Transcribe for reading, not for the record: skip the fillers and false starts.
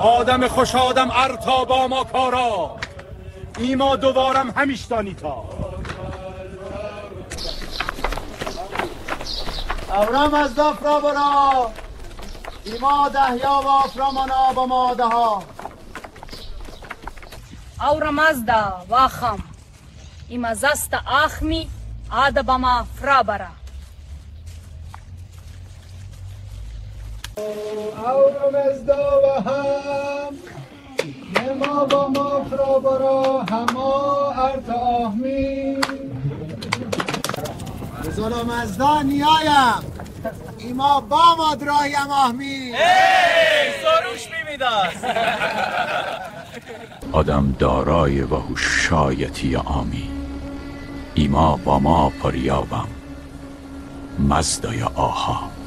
آدم خوش آدم ارتا با ما کارا ایما دوبارم همیش دانی تا اورم از دفرا برا ایما دهیا و افرامانا با ماده ها اورم از دا واخم ایما زست آخمی آده با ما فرا برا اورم از دا و هم ایما با ما فرا برا هما ارتا آخمی بزرم از دا نیایم ایما با ما درایم آهمی سروش میمیداست آدم دارای و هوشایتی آمی ایما با ما پریابم مزدای آها